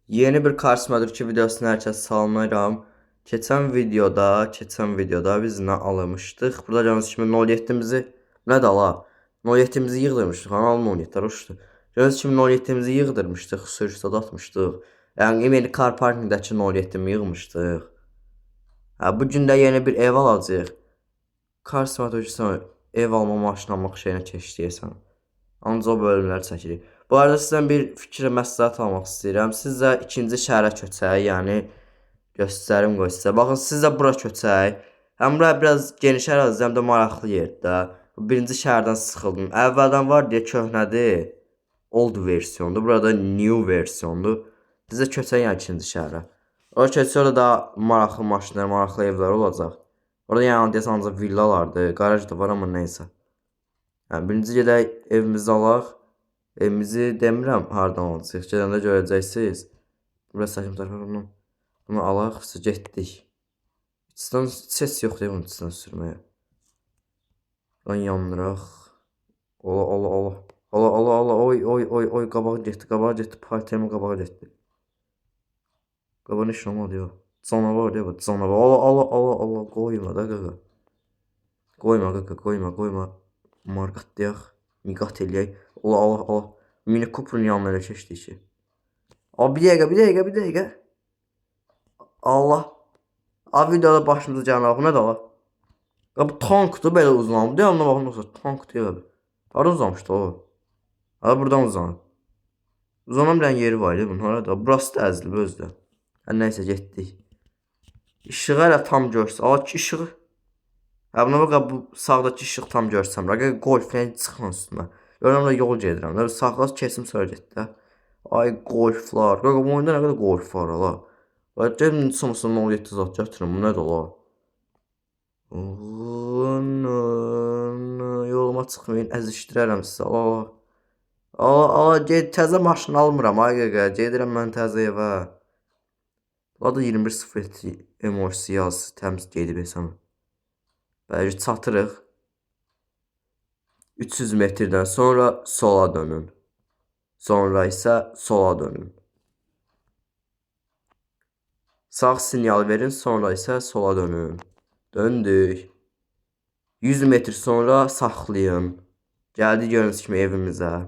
Yeni bir Karsma Türkçe videosuna herkese salamlayıram. Keçən videoda biz nə almışdıq? Burada gördüyünüz kimi 07-mizi nə də ala? 07-mizi yığdırmışdıq. Kanalın 17-lər uçdu. Gördüyünüz kimi 07-mizi yığdırmışdıq, sürücüdə atmışdıq. Yəni email car parkingdəki 07-mi yığmışdıq. Bu gün də yeni bir ev alacağıq. Karsma Türkçe ev alma, maşın almaq şeyinə keçdiyəsən. Ancaq o bölümləri çəkirik. Bu arada sizdən bir fikir məsləhət almaq istəyirəm. Siz də ikinci şəhərə köçək, yəni göstərim qoy sizə. Baxın, siz də bura köçək. Həm bura biraz geniş ərazi, həm də maraqlı yerdə. Birinci şəhərdən sıxıldım. Əvvəldən var deyə köhnədir. Old versiyondur. Burada new versiyondur. Biz də köçək yəni ikinci şəhərə. O köçsə orada da maraqlı maşınlar, maraqlı evlər olacaq. Orada yəni deyəsən ancaq villalardır. Qaraj da var, amma neysə. Yəni birinci gedək evimizi alaq. Evimizi demirəm hardan alacağıq. Gedəndə görəcəksiniz. Burası saçım tərəfindən. Bunu alaq, getdik. İçdən ses yoxdur bunun içindən sürməyə. Lan yanıraq. Ola. Oy, qabağa getdi. Partiyamı qabağa getdi. Qabağa işin olmadı yox. Canavar deyə bax, canavar. Ola, qoyma da qaqa. Qoyma qaqa, qoyma. Marqatlayaq, miqat eləyək. Ola. Mini Cooper'ın yanına elə keçdik ki. Bir dəqiqə. Allah. Videoda başımıza gələn bu nədir ala? Bu tankdır belə uzanıb. Deyəndə baxın olsa tank deyil. Hara uzamışdı o? Buradan uzanıb. Uzanan bir yeri var bunun harada. Burası da əzilib özdə. Nəysə getdik. İşığı hələ tam görsə. Ki işığı. Buna bax bu sağdakı işıq tam görsəm. Golf falan çıxın üstünə. Görürəm da yol gedirəm. Sağlas kesim sonra getdi. Ay golflar. Bu oyunda nə qədər golf var ala. Gəlin sonrasında 17 zat gətirin. Bu nədir ala? Yoluma çıxmayın. Əzişdirərəm sizə. Get təzə maşın almıram. Ay qaqa. Gedirəm mən təzə evə. Adı 2107 emojisi yaz. Təmiz gedib hesabı. Bəli çatırıq. 300 metrdən sonra sola dönün. Sonra isə sola dönün. Sağ sinyal verin, sonra isə sola dönün. Döndük. 100 metr sonra saxlayın. Gəldik gördüyünüz kimi evimizə.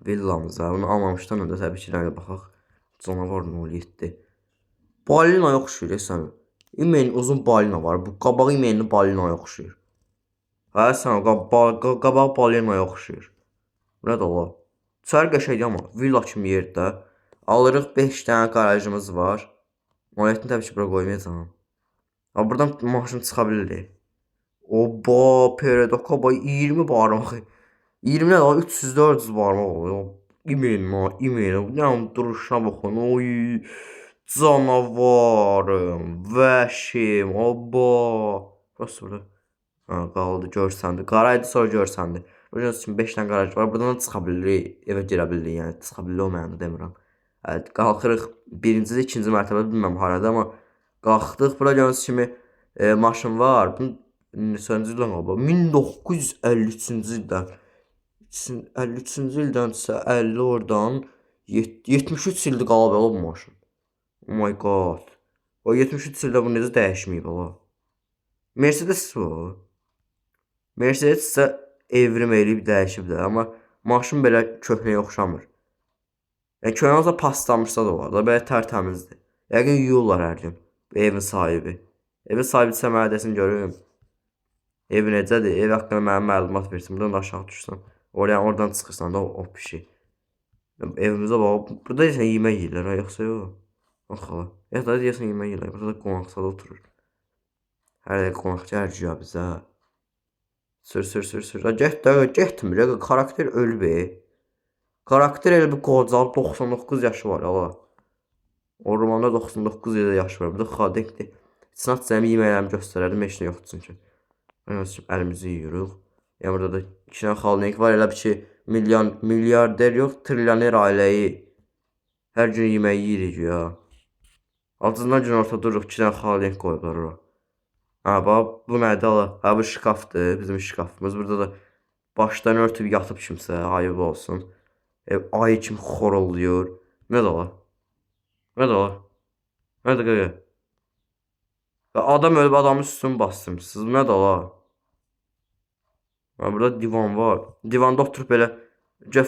Villamıza. Bunu almamışdan öndə təbii ki, baxaq. Canavar nə oluydu? Balina oxşuyur sən. İmeyin uzun balina var. Bu qabağı imeyini balina oxşuyur. Sən qabağı balina oxşuyur. Bu nədir ola? Çər qəşəkdir amma villa kimi yerdə. Alırıq 5 dənə qarajımız var. Moyettini təbii ki, bura qoymayacağım. Buradan maşın çıxa bilirik. Peredo 20 barmaq. 20 nədir? 300-400 barmaq oluyor. İmeyin. Yəni duruşuna baxın. Oy. Canavarım. Vəşim. Burası burada. Qaldı görsəndi. Qaraydı sonra görsəndi. Gördüyünüz kimi 5 dənə qaraj var. Buradan çıxa bilirik. Evə girə bilirik. Yəni çıxa bilirik o mənada demirəm. Qalxırıq. Birinci, ikinci mərtəbə bilməm harada, amma qalxdıq. Bura gördüyünüz kimi maşın var. Neçənci ildən qalıb? 1953-cü ildən. 53-cü ildənsə 50 oradan 73 ildir qalıb bu maşın. Oh my god. O 73 ildə bu necə dəyişməyib ala? Mercedes bu. Mercedes isə evrim eləyib dəyişib də, amma maşın belə köhnəyə oxşamır. Yəni köhnə olsa paslanmışsa da olar da, belə tərtəmizdir. Yəqin yuyurlar hər gün. Evin sahibi. Evin sahibi isə mənə desin görüm. Evi necədir? Ev haqqında mənə məlumat versin. Buradan da aşağı düşsən. Oradan çıxırsan da o pişi. Evimizə bax. Burada deyəsən yemək yeyirlər, yoxsa yox? Bax hala. Burada deyəsən yemək yeyirlər. Burada da qonaqsada oturur. Hər dəqiqə qonaq gələcək bizə. Sür. Getmir. Karakter ölüb. Karakter elə bir qocalıb 99 yaşı var ala. O romanda 99 yaşı var. Bu da xadekdir. Sınat zəmi yeməklərimi göstərərdim. Heç nə yoxdur çünki. Əlimizi yiyirik. Yəni burada da 2 dənə xalnik var. Elə bir ki milyarder yox, trilyoner ailəyi hər gün yemək yeyirik ya. Altından gün orta dururuq 2 dənə xalnik qoyublar ora. Bax bu nədir ala? Bu şkafdır, bizim şkafımız. Burada da başdan örtüb yatıb kimsə, ayıb olsun. Ayı kimi xorulluyor. Nədir ala? Nədir o? Nədir qaqa? Ya adam ölüb adamın üstünü bastırmışsınız. Nədir o? Ha, burada divan var. Divanda oturub belə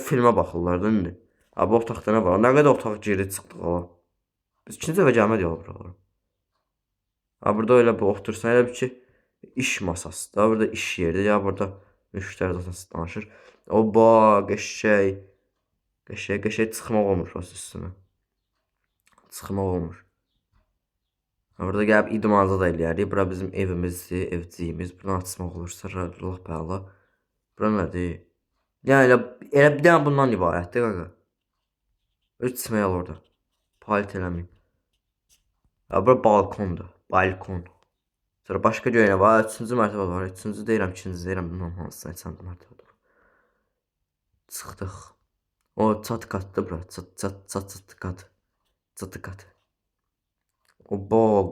filmə baxırlar da indi. Ha, bu otaqda nə var? Nə qədər otaq geri çıxdıq ola. Biz ikinci dəfə gəlmədik ola buralara. Ha, burada elə bir otursan, elə bir ki, iş masası da, burada iş yeridir. Ya burada müştəri zaten danışır. Oba, qəşəng. Qəşəng çıxmaq olmur prosta üstünə. Çıxmaq olmur. Orada gəlib idmanca da eləyərik. Bura bizim evimizdir, evciyimiz. Buradan açmaq olursa, lap əla. Bura nədir? Yəni elə bir dənə bundan ibarətdir qaqa. Heç içmək al orada. Palit eləməyin. Ya bura balkondur. Balkon. Sonra başqa göynə var. 3-cü mərtəbə var. 3-cü deyirəm, 2-ci deyirəm. Bilməm hansısa 3-cü mərtəbədə. Çıxdıq. O çat qatdır bura. Çat qat. Çatı qat. O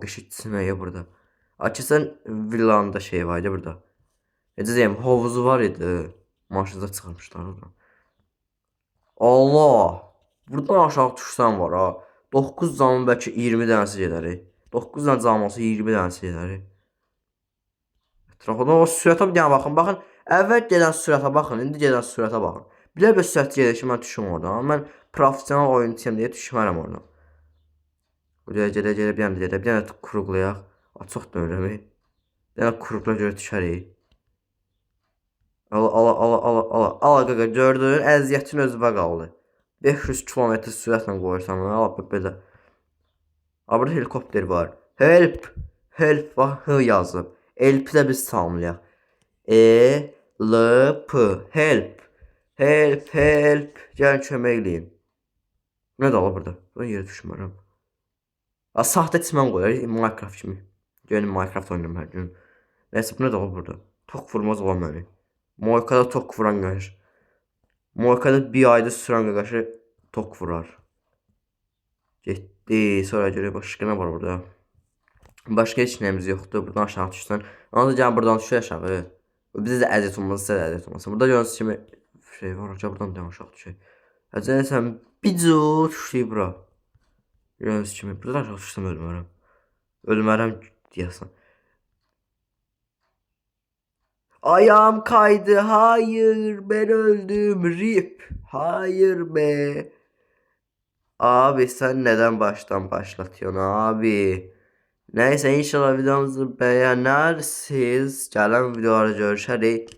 qəşəng çiməyə burada. Açırsan villanın şey var idi burada. Necə deyim, hovuzu var idi. Maşında çıxarmışlar oradan. Allah! Buradan aşağı düşsən var ha. 9 camın bəlkə 20 dənəsi gedərik. 9 dənə cam olsa 20 dənəsi gedərik. Ətrafdan o sürətə bir dənə baxın. Baxın, əvvəl gedən sürətə baxın, indi gedən sürətə baxın. Bilə sürət gedir ki, mən düşüm oradan. Mən professional oyuncuyam deyə düşmərəm oradan. Buraya gedə bir dənə kuruqlayaq. Çox dönürəm. Bir dənə kuruqla görə düşərik. Ala qaqa, gördün, əziyyətin özünə qaldı. 500 km sürətlə qoyursan, ala belə. Burada helikopter var. Help! Help var, hı yazıb. Help-i də biz tamamlayaq. E-L-P. Help. Help. Gəlin kömək eləyin. Nə də ala burada? Ben yerə düşmürəm. Sahtə çimən qoyar, Minecraft kimi. Gəlin Minecraft oynayırım hər gün. Nəysə, bu nə də ala burada? Tok vurmaz olan məni. Moykada tok vuran qaşır. Moykada bir ayda sürən qaşı tok vurar. Getdi. Sonra görə başqa nə var burada? Başqa heç nəyimiz yoxdur. Buradan aşağı düşsən. Ondan gəlin buradan düşür aşağı. Bizə də əziyyət olmaz, sizə də əziyyət olmasın. Burada gördüyünüz kimi şey var. Buradan da aşağı düşək. Əcəlsən bir cür düşdük bura. Gördüyünüz kimi. Buradan aşağı düşsəm ölmərəm. Ölmərəm deyəsən. Ayağım kaydı. Hayır, ben öldüm. Rip. Hayır be. Abi sen neden baştan başlatıyorsun abi? Neyse, inşallah videomuzu beğenirsiniz. Gələn videolarda görüşərik.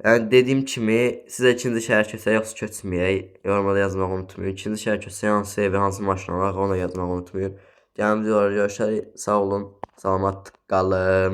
Yəni dediyim kimi, sizə ikinci şəhər köçək yoxsa köçməyək, yorumlarda yazmağı unutmayın. İkinci şəhər köçək hansı evi, hansı maşın alaq, onu da yazmağı unutmayın. Gələn videolarda görüşərik. Sağ olun, salamat qalın.